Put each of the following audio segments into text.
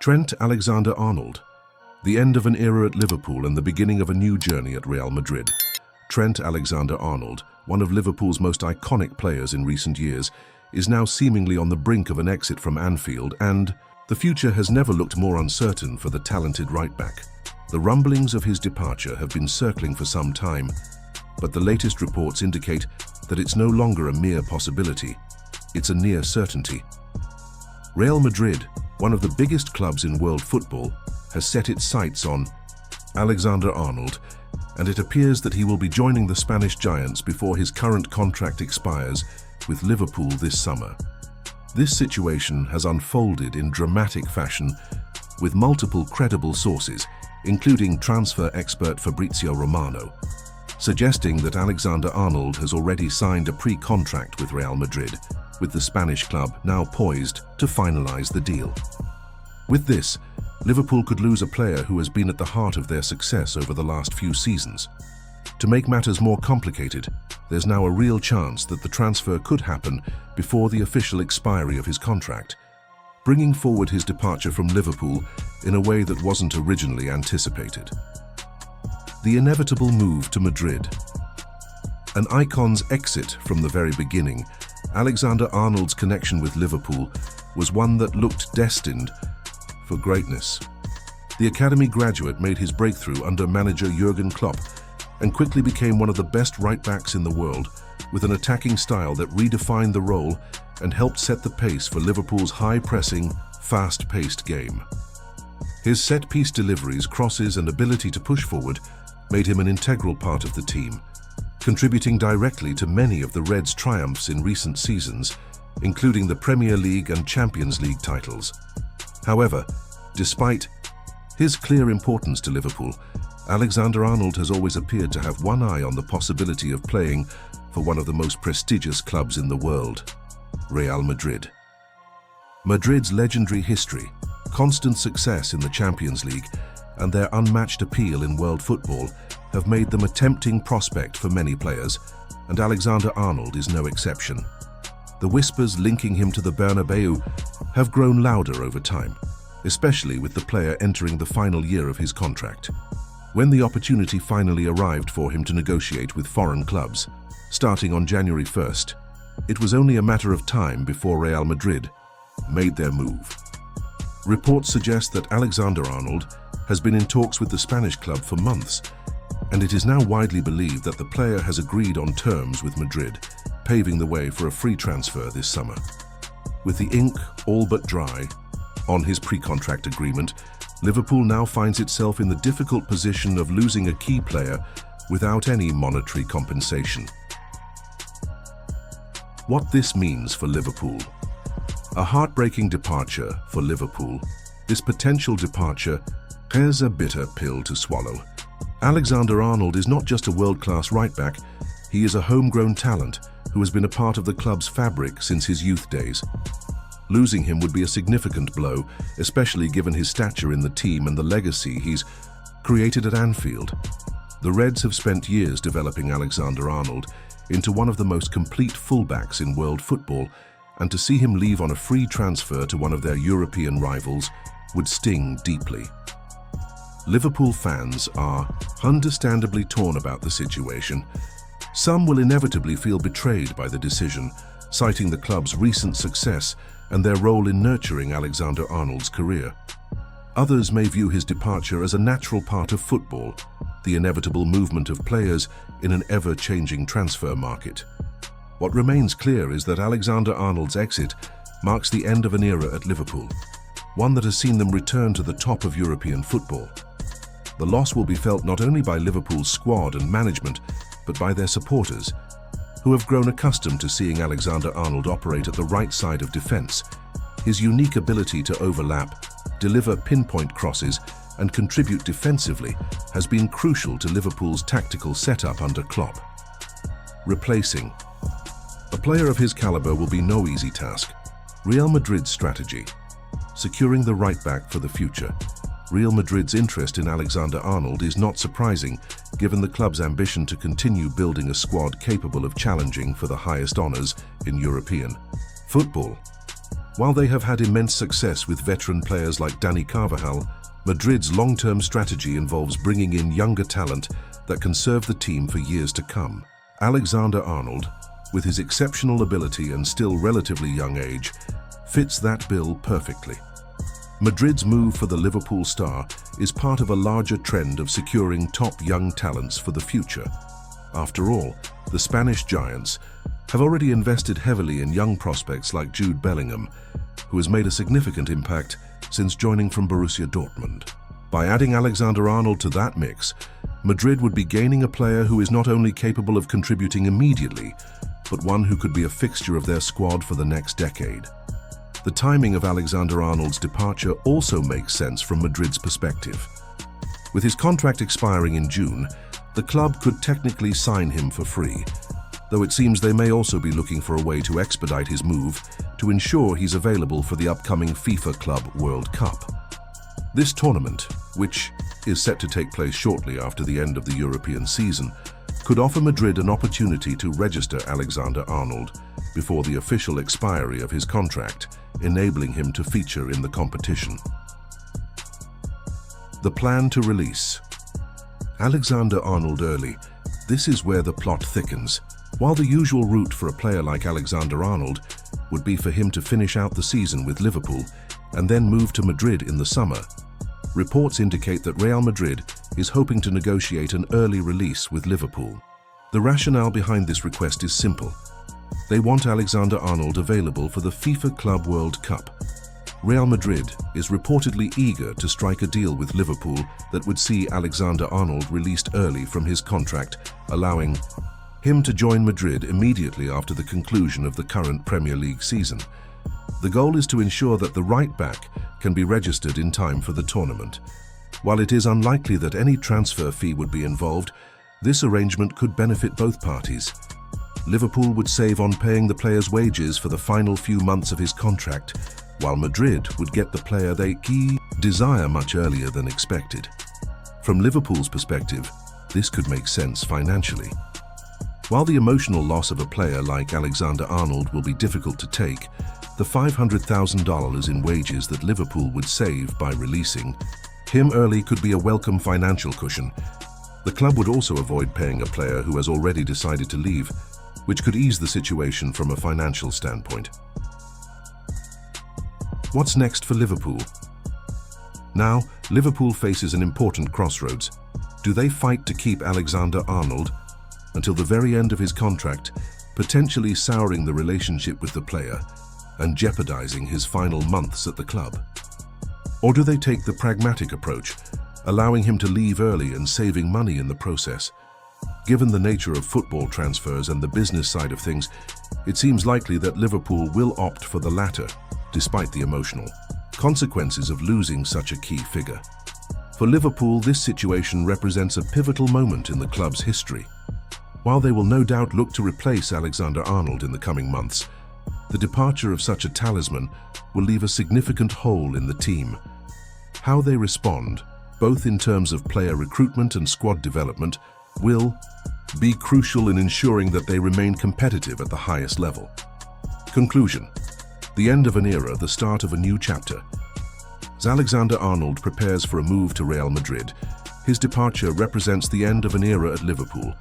Trent Alexander-Arnold. The end of an era at Liverpool and the beginning of a new journey at Real Madrid. Trent Alexander-Arnold, one of Liverpool's most iconic players in recent years, is now seemingly on the brink of an exit from Anfield, and the future has never looked more uncertain for the talented right-back. The rumblings of his departure have been circling for some time, but the latest reports indicate that it's no longer a mere possibility, it's a near certainty. Real Madrid, one of the biggest clubs in world football, has set its sights on Alexander-Arnold, and it appears that he will be joining the Spanish giants before his current contract expires with Liverpool this summer. This situation has unfolded in dramatic fashion, with multiple credible sources, including transfer expert Fabrizio Romano, suggesting that Alexander-Arnold has already signed a pre-contract with Real Madrid, with the Spanish club now poised to finalize the deal. With this, Liverpool could lose a player who has been at the heart of their success over the last few seasons. To make matters more complicated, there's now a real chance that the transfer could happen before the official expiry of his contract, bringing forward his departure from Liverpool in a way that wasn't originally anticipated. The inevitable move to Madrid. An icon's exit from the very beginning, Alexander-Arnold's connection with Liverpool was one that looked destined for greatness. The academy graduate made his breakthrough under manager Jurgen Klopp and quickly became one of the best right-backs in the world, with an attacking style that redefined the role and helped set the pace for Liverpool's high-pressing, fast-paced game. His set-piece deliveries, crosses and ability to push forward made him an integral part of the team, contributing directly to many of the Reds' triumphs in recent seasons, including the Premier League and Champions League titles. However, despite his clear importance to Liverpool, Alexander-Arnold has always appeared to have one eye on the possibility of playing for one of the most prestigious clubs in the world, Real Madrid. Madrid's legendary history, constant success in the Champions League, and their unmatched appeal in world football have made them a tempting prospect for many players, and Alexander-Arnold is no exception. The whispers linking him to the Bernabeu have grown louder over time, especially with the player entering the final year of his contract. When the opportunity finally arrived for him to negotiate with foreign clubs, starting on January 1st, it was only a matter of time before Real Madrid made their move. Reports suggest that Alexander-Arnold has been in talks with the Spanish club for months, and it is now widely believed that the player has agreed on terms with Madrid, paving the way for a free transfer this summer. With the ink all but dry on his pre-contract agreement, Liverpool now finds itself in the difficult position of losing a key player without any monetary compensation. What this means for Liverpool. A heartbreaking departure for Liverpool. This potential departure is a bitter pill to swallow. Alexander-Arnold is not just a world-class right-back, he is a homegrown talent who has been a part of the club's fabric since his youth days. Losing him would be a significant blow, especially given his stature in the team and the legacy he's created at Anfield. The Reds have spent years developing Alexander-Arnold into one of the most complete fullbacks in world football, and to see him leave on a free transfer to one of their European rivals would sting deeply. Liverpool fans are understandably torn about the situation. Some will inevitably feel betrayed by the decision, citing the club's recent success and their role in nurturing Alexander-Arnold's career. Others may view his departure as a natural part of football, the inevitable movement of players in an ever-changing transfer market. What remains clear is that Alexander-Arnold's exit marks the end of an era at Liverpool, one that has seen them return to the top of European football. The loss will be felt not only by Liverpool's squad and management, but by their supporters, who have grown accustomed to seeing Alexander-Arnold operate at the right side of defence. His unique ability to overlap, deliver pinpoint crosses, and contribute defensively has been crucial to Liverpool's tactical setup under Klopp. Replacing a player of his caliber will be no easy task. Real Madrid's strategy. Securing the right-back for the future. Real Madrid's interest in Alexander-Arnold is not surprising, given the club's ambition to continue building a squad capable of challenging for the highest honours in European football. While they have had immense success with veteran players like Dani Carvajal, Madrid's long-term strategy involves bringing in younger talent that can serve the team for years to come. Alexander-Arnold, with his exceptional ability and still relatively young age, fits that bill perfectly. Madrid's move for the Liverpool star is part of a larger trend of securing top young talents for the future. After all, the Spanish giants have already invested heavily in young prospects like Jude Bellingham, who has made a significant impact since joining from Borussia Dortmund. By adding Alexander-Arnold to that mix, Madrid would be gaining a player who is not only capable of contributing immediately, but one who could be a fixture of their squad for the next decade. The timing of Alexander-Arnold's departure also makes sense from Madrid's perspective. With his contract expiring in June, the club could technically sign him for free, though it seems they may also be looking for a way to expedite his move to ensure he's available for the upcoming FIFA Club World Cup. This tournament, which is set to take place shortly after the end of the European season, could offer Madrid an opportunity to register Alexander-Arnold before the official expiry of his contract, enabling him to feature in the competition. The plan to release Alexander-Arnold early. This is where the plot thickens. While the usual route for a player like Alexander-Arnold would be for him to finish out the season with Liverpool and then move to Madrid in the summer, reports indicate that Real Madrid is hoping to negotiate an early release with Liverpool. The rationale behind this request is simple. They want Alexander-Arnold available for the FIFA Club World Cup. Real Madrid is reportedly eager to strike a deal with Liverpool that would see Alexander-Arnold released early from his contract, allowing him to join Madrid immediately after the conclusion of the current Premier League season. The goal is to ensure that the right-back can be registered in time for the tournament. While it is unlikely that any transfer fee would be involved, this arrangement could benefit both parties. Liverpool would save on paying the player's wages for the final few months of his contract, while Madrid would get the player they desire much earlier than expected. From Liverpool's perspective, this could make sense financially. While the emotional loss of a player like Alexander-Arnold will be difficult to take, the $500,000 in wages that Liverpool would save by releasing him early could be a welcome financial cushion. The club would also avoid paying a player who has already decided to leave, which could ease the situation from a financial standpoint. What's next for Liverpool? Now, Liverpool faces an important crossroads. Do they fight to keep Alexander-Arnold until the very end of his contract, potentially souring the relationship with the player and jeopardizing his final months at the club? Or do they take the pragmatic approach, allowing him to leave early and saving money in the process? Given the nature of football transfers and the business side of things, it seems likely that Liverpool will opt for the latter, despite the emotional consequences of losing such a key figure. For Liverpool, this situation represents a pivotal moment in the club's history. While they will no doubt look to replace Alexander-Arnold in the coming months, the departure of such a talisman will leave a significant hole in the team. How they respond, both in terms of player recruitment and squad development, will be crucial in ensuring that they remain competitive at the highest level. Conclusion. The end of an era, the start of a new chapter. As Alexander-Arnold prepares for a move to Real Madrid, his departure represents the end of an era at Liverpool.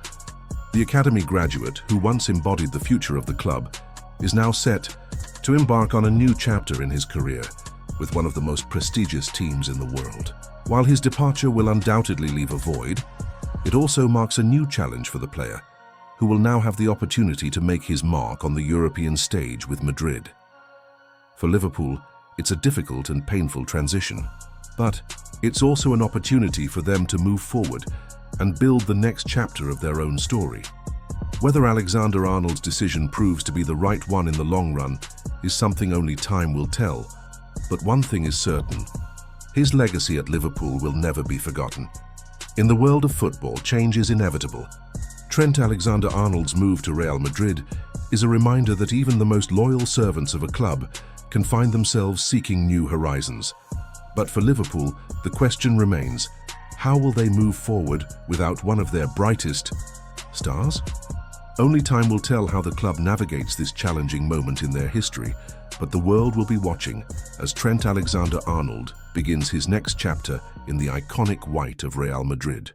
The academy graduate, who once embodied the future of the club, is now set to embark on a new chapter in his career with one of the most prestigious teams in the world. While his departure will undoubtedly leave a void, it also marks a new challenge for the player, who will now have the opportunity to make his mark on the European stage with Madrid. For Liverpool, it's a difficult and painful transition, but it's also an opportunity for them to move forward and build the next chapter of their own story. Whether Alexander-Arnold's decision proves to be the right one in the long run is something only time will tell, but one thing is certain: his legacy at Liverpool will never be forgotten. In the world of football, change is inevitable. Trent Alexander-Arnold's move to Real Madrid is a reminder that even the most loyal servants of a club can find themselves seeking new horizons. But for Liverpool, the question remains: how will they move forward without one of their brightest stars? Only time will tell how the club navigates this challenging moment in their history, but the world will be watching as Trent Alexander-Arnold begins his next chapter in the iconic white of Real Madrid.